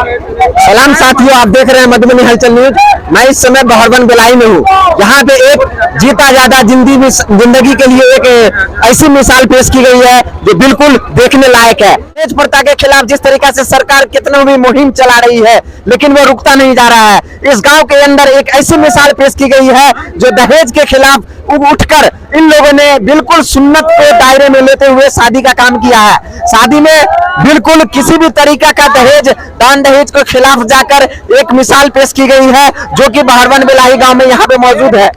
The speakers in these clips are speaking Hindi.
सलाम साथियों, आप देख रहे हैं मधुबनी हलचल न्यूज। मैं इस समय बहरवन बेलाई में हूँ। यहाँ पे एक जीता जाता जिंदगी के लिए एक ऐसी मिसाल पेश की गई है जो बिल्कुल देखने लायक है। दहेज प्रथा के खिलाफ जिस तरीके से सरकार कितनों भी मुहिम चला रही है, लेकिन वो रुकता नहीं जा रहा है। इस गांव के अंदर एक ऐसी मिसाल पेश की गई है जो दहेज के खिलाफ उठकर इन लोगों ने बिल्कुल सुन्नत को दायरे में लेते हुए शादी का काम किया है। शादी में बिल्कुल किसी भी तरीका का दहेज, दान दहेज के खिलाफ जाकर एक मिसाल पेश की गई है जो कि बहरवन बेलाई गांव में यहाँ पे मौजूद है।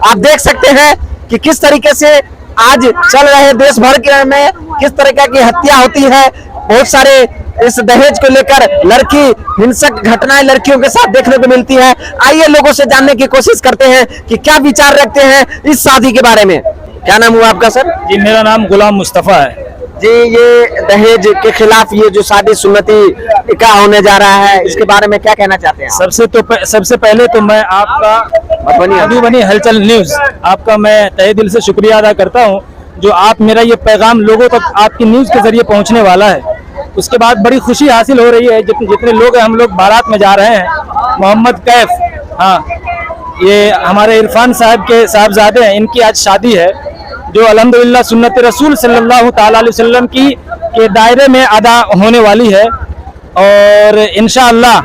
आप देख सकते हैं कि किस तरीके से आज चल रहे देश भर के में किस तरीके की हत्या होती है। बहुत सारे इस दहेज को लेकर लड़की हिंसक घटनाएं लड़कियों के साथ देखने को मिलती है। आइए लोगों से जानने की कोशिश करते हैं कि क्या विचार रखते हैं इस शादी के बारे में। क्या नाम हुआ आपका सर? जी, मेरा नाम गुलाम मुस्तफा है जी। ये दहेज के खिलाफ ये जो शादी सुन्नती का होने जा रहा है, इसके बारे में क्या कहना चाहते हैं? सबसे पहले तो मैं आपका मधुबनी हलचल न्यूज आपका मैं तहे दिल से शुक्रिया अदा करता हूं, जो आप मेरा ये पैगाम लोगों तक आपकी न्यूज के जरिए पहुंचने वाला है। उसके बाद बड़ी खुशी हासिल हो रही है। जितने लोग हैं, हम लोग बारात में जा रहे हैं। मोहम्मद कैफ, हाँ, ये हमारे इरफान साहब के साहबजादे हैं, इनकी आज शादी है जो अल्हम्दुलिल्लाह सुन्नत रसूल सल्लल्लाहु ताला अलैहि वसल्लम की के दायरे में अदा होने वाली है। और इंशाअल्लाह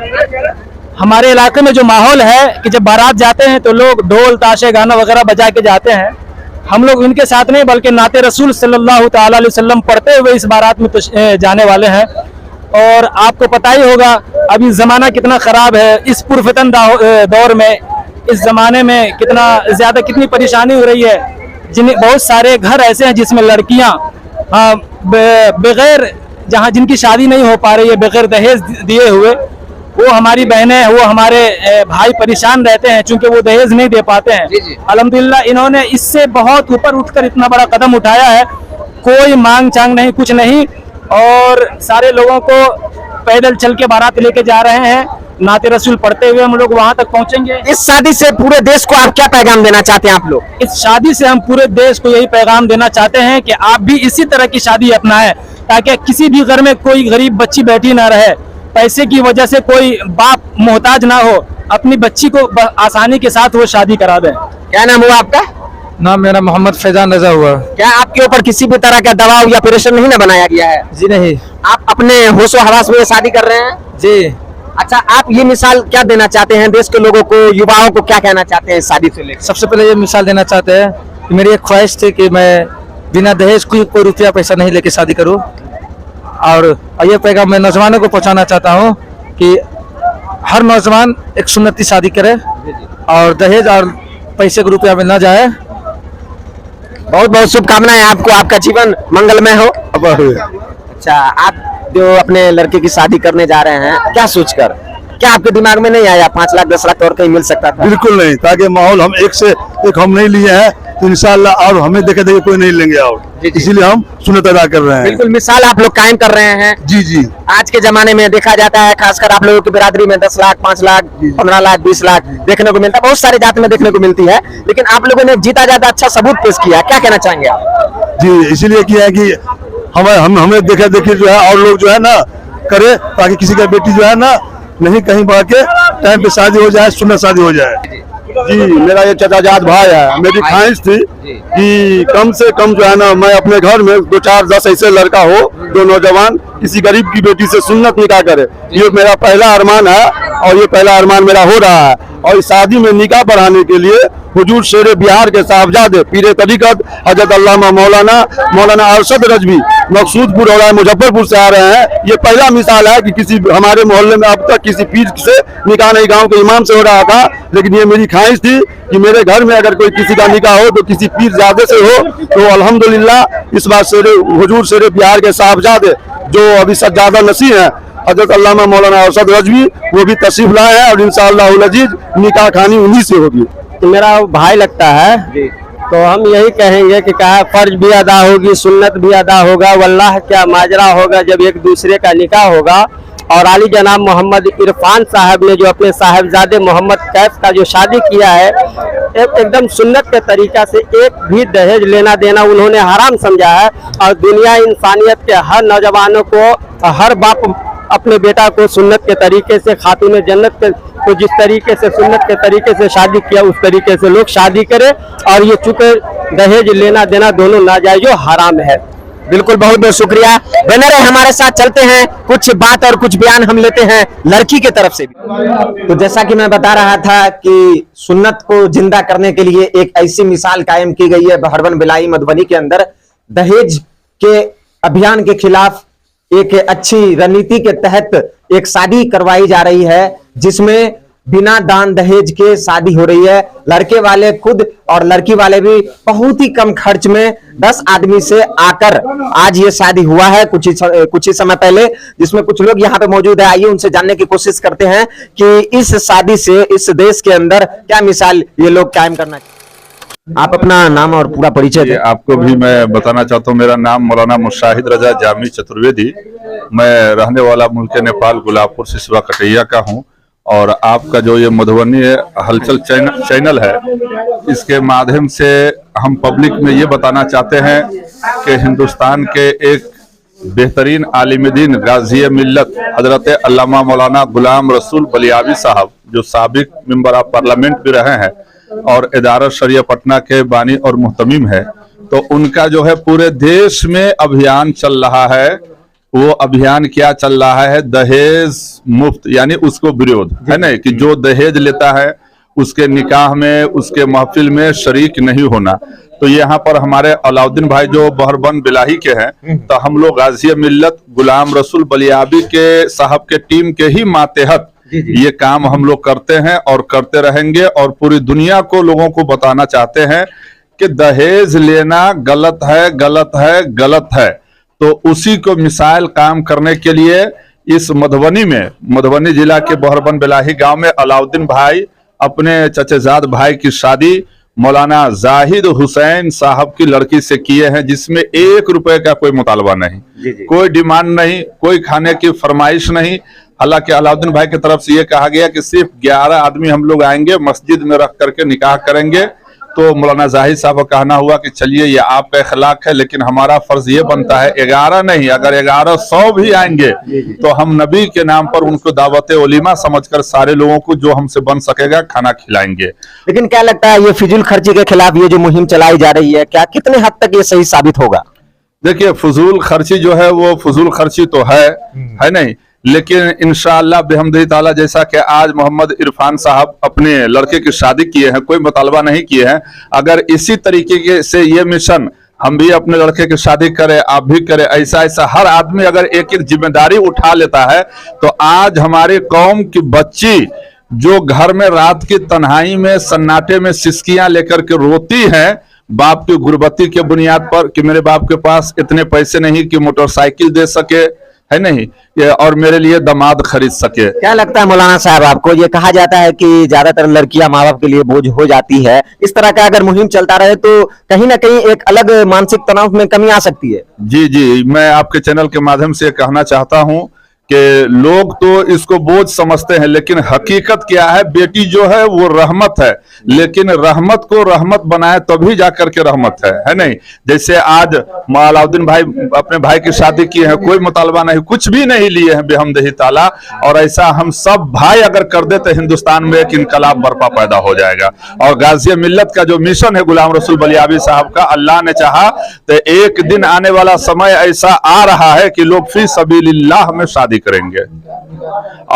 हमारे इलाके में जो माहौल है कि जब बारात जाते हैं तो लोग ढोल ताशे गाना वगैरह बजा के जाते हैं। हम लोग इनके साथ नहीं बल्कि नाते रसूल सल्लल्लाहु ताला अलैहि वसल्लम पढ़ते हुए इस बारात में जाने वाले हैं। और आपको पता ही होगा अभी ज़माना कितना ख़राब है। इस पुरफितन दौर में, इस ज़माने में कितनी परेशानी हो रही है। बहुत सारे घर ऐसे हैं जिसमें लड़कियां बगैर, जहां जिनकी शादी नहीं हो पा रही है बगैर दहेज दिए हुए, वो हमारी बहनें, वो हमारे भाई परेशान रहते हैं क्योंकि वो दहेज नहीं दे पाते हैं। अल्हम्दुलिल्लाह इन्होंने इससे बहुत ऊपर उठकर इतना बड़ा कदम उठाया है। कोई मांग चांग नहीं, कुछ नहीं, और सारे लोगों को पैदल चल के बारात लेके जा रहे हैं। नाते रसूल पढ़ते हुए हम लोग वहां तक पहुंचेंगे। इस शादी से पूरे देश को आप क्या पैगाम देना चाहते हैं? आप लोग इस शादी से हम पूरे देश को यही पैगाम देना चाहते हैं कि आप भी इसी तरह की शादी अपनाएं, ताकि किसी भी घर में कोई गरीब बच्ची बैठी ना रहे, पैसे की वजह से कोई बाप मोहताज ना हो, अपनी बच्ची को आसानी के साथ वो शादी करा दें। क्या नाम हुआ आपका? नाम मेरा मोहम्मद फैजान रजा हुआ। क्या आपके ऊपर किसी भी तरह का दबाव या प्रेशर नहीं ना बनाया गया है? जी नहीं, आप अपने होशो हवास में शादी कर रहे हैं जी। अच्छा, आप ये मिसाल क्या देना चाहते हैं देश के लोगों को, युवाओं को क्या कहना चाहते हैं इस शादी से लेकर? सबसे पहले ये मिसाल देना चाहते हैं कि मेरी एक ख्वाहिश थी कि मैं बिना दहेज कोई रुपया पैसा नहीं लेके शादी करूं। और ये पैगाम मैं नौजवानों को पहुंचाना चाहता हूं कि हर नौजवान एक सुन्नती शादी करे और दहेज और पैसे के रुपया में न जाए। बहुत बहुत शुभकामनाएं आपको, आपका जीवन मंगलमय हो। अच्छा, आप जो अपने लड़के की शादी करने जा रहे हैं, क्या सोचकर, क्या आपके दिमाग में नहीं आया 5 लाख 10 लाख और कहीं मिल सकता था? बिल्कुल नहीं, ताकि माहौल हम एक से एक हम नहीं लिए हैं तो इंशाअल्लाह और हमें देखे कोई नहीं लेंगे और इसीलिए हम सुन्नत अदा कर रहे हैं। बिल्कुल मिसाल आप लोग कायम कर रहे हैं। जी जी। आज के जमाने में देखा जाता है, खासकर आप लोगों की बिरादरी में 10 लाख 5 लाख 15 लाख 20 लाख देखने को मिलता है, बहुत सारी जात में देखने को मिलती है, लेकिन आप लोगों ने जीता जाता अच्छा सबूत पेश किया। क्या कहना चाहेंगे आप? जी, इसीलिए किया है कि हमें देखा देखी जो है और लोग जो है ना करे, ताकि किसी का बेटी जो है ना नहीं कहीं बढ़ के टाइम पे शादी हो जाए, सुन्नत शादी हो जाए। जी, मेरा ये चचाजाद भाई है। मेरी ख्वाहिश थी कि कम से कम जो है ना मैं अपने घर में 2 4 10 ऐसे लड़का हो, 2 नौजवान किसी गरीब की बेटी से सुन्नत निकाह करे। ये मेरा पहला अरमान है और ये पहला अरमान मेरा हो रहा है। और इस शादी में निकाह बढ़ाने के लिए हुजूर शेर बिहार के साहबजादे पीरे तरीकत हजरत अल्लामा मौलाना अरशद रजवी मकसूदपुर और मुजफ्फरपुर से आ रहे हैं। ये पहला मिसाल है कि किसी हमारे मोहल्ले में अब तक किसी पीर से निकाह नहीं, गांव के इमाम से हो रहा था, लेकिन ये मेरी ख्वाहिश थी कि मेरे घर में अगर कोई किसी का निकाह हो तो किसी पीर ज़ादे से हो। तो अल्हम्दुलिल्लाह इस बार हुजूर शेर बिहार के साहबजादे जो अभी सज्जादा नसी हैं हजरत अल्लामा मौलाना अरशद रजवी, वो भी तशरीफ लाए हैं और इंशाअल्लाह अजीज निकाह खानी उन्हीं से होगी। तो मेरा भाई लगता है तो हम यही कहेंगे कि क्या फर्ज भी अदा होगी, सुन्नत भी अदा होगा, वल्लाह क्या माजरा होगा जब एक दूसरे का निकाह होगा। और आली जनाब मोहम्मद इरफान साहब ने जो अपने साहबजादे मोहम्मद कैफ का जो शादी किया है, एकदम सुन्नत के तरीका से एक भी दहेज लेना देना उन्होंने हराम समझा है। और दुनिया इंसानियत के हर नौजवानों को, हर बाप अपने बेटा को सुन्नत के तरीके से, खातून जन्नत को जिस तरीके से सुन्नत के तरीके से शादी किया उस तरीके से लोग शादी करें। और ये चूंकि दहेज लेना देना दोनों नाजायज हराम है। बिल्कुल, बहुत बहुत शुक्रिया। बने रहे हमारे साथ, चलते हैं कुछ बात और कुछ बयान हम लेते हैं लड़की के तरफ से भी। तो जैसा कि मैं बता रहा था कि सुन्नत को जिंदा करने के लिए एक ऐसी मिसाल कायम की गई है बहरवन बिलाई मधुबनी के अंदर। दहेज के अभियान के खिलाफ एक अच्छी रणनीति के तहत एक शादी करवाई जा रही है जिसमें बिना दान दहेज के शादी हो रही है। लड़के वाले खुद और लड़की वाले भी बहुत ही कम खर्च में 10 आदमी से आकर आज ये शादी हुआ है कुछ ही समय पहले, जिसमें कुछ लोग यहाँ पे मौजूद है। आइए उनसे जानने की कोशिश करते हैं कि इस शादी से इस देश के अंदर क्या मिसाल ये लोग कायम करना चाहिए। आप अपना नाम और पूरा परिचय दें। आपको भी मैं बताना चाहता हूँ, मेरा नाम मौलाना मुशाहिद रजा जामी चतुर्वेदी, मैं रहने वाला मुल्क नेपाल गुलाबपुर सिसवा कटैया का हूँ। और आपका जो ये मधुबनी हलचल चैनल है, इसके माध्यम से हम पब्लिक में ये बताना चाहते हैं कि हिंदुस्तान के एक बेहतरीन आलिम दीन गाज़ी मिल्लत हजरत अल्लामा मौलाना गुलाम रसूल बलियावी साहब, जो साबिक मेंबर ऑफ पार्लियामेंट भी रहे हैं और इदारा शरिया पटना के बानी और मुहतमिम है, तो उनका जो है पूरे देश में अभियान चल रहा है। वो अभियान क्या चल रहा है? दहेज मुफ्त, यानी उसको विरोध है ना, कि जो दहेज लेता है उसके निकाह में, उसके महफिल में शरीक नहीं होना। तो यहाँ पर हमारे अलाउद्दीन भाई जो बहरवन बिलाही के हैं, तो हम लोग गाज़ी मिल्लत गुलाम रसूल बलियावी के साहब के टीम के ही मातहत ये काम हम लोग करते हैं और करते रहेंगे। और पूरी दुनिया को लोगों को बताना चाहते हैं कि दहेज लेना गलत है, गलत है, गलत है। तो उसी को मिसाल काम करने के लिए इस मधुबनी में, मधुबनी जिला के बहरवन बिलाही गांव में अलाउद्दीन भाई अपने चचेजाद भाई की शादी मौलाना जाहिद हुसैन साहब की लड़की से किए हैं, जिसमें 1 रुपए का कोई मुतालबा नहीं, कोई डिमांड नहीं, कोई खाने की फरमाइश नहीं। हालांकि अलाउद्दीन भाई की तरफ से ये कहा गया कि सिर्फ 11 आदमी हम लोग आएंगे, मस्जिद में रख करके निकाह करेंगे। तो मौलाना जाहिद साहब का कहना हुआ कि चलिए ये आपका इखलाक है, लेकिन हमारा फर्ज ये बनता है 11 नहीं, अगर 1100 भी आएंगे तो हम नबी के नाम पर उनको दावत ओलिमा समझकर सारे लोगों को जो हमसे बन सकेगा खाना खिलाएंगे। लेकिन क्या लगता है ये फिजूल खर्ची के खिलाफ ये जो मुहिम चलाई जा रही है, क्या कितने हद तक ये सही साबित होगा? देखिए, फजूल खर्ची जो है वो फजूल खर्ची तो है नहीं, लेकिन इंशाअल्लाह बेहमदी ताला, जैसा कि आज मोहम्मद इरफान साहब अपने लड़के की शादी किए हैं, कोई मुतालबा नहीं किए हैं, अगर इसी तरीके से ये मिशन हम भी अपने लड़के की शादी करें, आप भी करें, ऐसा ऐसा हर आदमी अगर एक एक जिम्मेदारी उठा लेता है, तो आज हमारे कौम की बच्ची जो घर में रात की तन्हाई में सन्नाटे में सिसकियां लेकर के रोती हैं बाप की गुर्बती के बुनियाद पर कि मेरे बाप के पास इतने पैसे नहीं कि मोटरसाइकिल दे सके, है नहीं, और मेरे लिए दामाद खरीद सके। क्या लगता है मौलाना साहब आपको? ये कहा जाता है कि ज्यादातर लड़कियां माँ बाप के लिए बोझ हो जाती है, इस तरह का अगर मुहिम चलता रहे तो कहीं ना कहीं एक अलग मानसिक तनाव में कमी आ सकती है। जी, मैं आपके चैनल के माध्यम से कहना चाहता हूं कि लोग तो इसको बोझ समझते हैं, लेकिन हकीकत क्या है? बेटी जो है वो रहमत है, लेकिन रहमत को रहमत बनाए तभी जाकर के रहमत है नहीं। जैसे आज अलाउद्दीन भाई अपने भाई की शादी किए हैं, कोई मुतालबा नहीं, कुछ भी नहीं लिए हैं बेहमदही ताला, और ऐसा हम सब भाई अगर कर दे तो हिंदुस्तान में एक इनकलाब बर्पा पैदा हो जाएगा। और गाज़ी मिल्लत का जो मिशन है गुलाम रसूल बलियावी साहब का, अल्लाह ने चाहा तो एक दिन आने वाला समय ऐसा आ रहा है कि लोग फी सबीलिल्लाह में शादी करेंगे।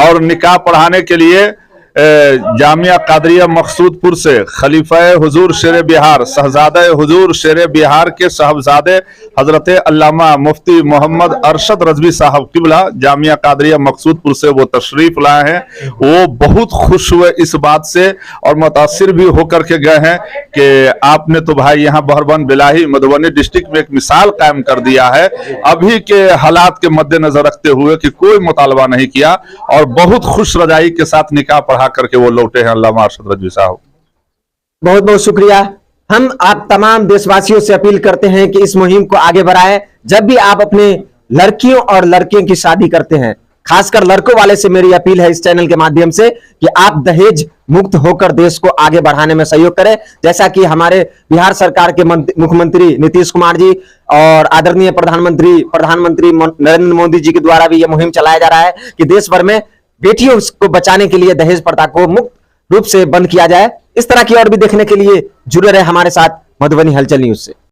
और निकाह पढ़ाने के लिए जामिया कादरिया मकसूदपुर से खलीफा हुजूर शेर बिहार, शहजादा हुजूर शेर बिहार के साहबजादे हजरत अल्लामा मुफ्ती मोहम्मद अरशद रजवी साहब किबला जामिया कादरिया मकसूदपुर से वो तशरीफ लाए हैं। वो बहुत खुश हुए इस बात से और मुतासिर भी होकर के गए हैं कि आपने तो भाई यहाँ बहरवन बिलाही मधुबनी डिस्ट्रिक्ट में एक मिसाल कायम कर दिया है, अभी के हालात के मद्देनजर रखते हुए कि कोई मुतालबा नहीं किया, और बहुत खुश रजाई के साथ निकाह पढ़ा करके वो लौटे हैं अल्लामा अरशद रजवी साहब। बहुत बहुत शुक्रिया। हम आप तमाम देशवासियों से अपील करते हैं कि इस मुहिम को आगे बढ़ाएं। जब भी आप अपने लड़कियों और लड़कियों की शादी करते हैं खासकर लड़कों वाले से मेरी अपील है इस चैनल के माध्यम से कि आप दहेज मुक्त होकर देश को आगे बढ़ाने में सहयोग करें, जैसा कि हमारे बिहार सरकार के मुख्यमंत्री नीतीश कुमार जी और आदरणीय प्रधानमंत्री नरेंद्र मोदी जी के द्वारा भी यह मुहिम चलाया जा रहा है कि देश भर में बेटियों को बचाने के लिए दहेज प्रथा को मुक्त रूप से बंद किया जाए। इस तरह की और भी देखने के लिए जुड़े रहे हमारे साथ मधुबनी हलचल न्यूज से।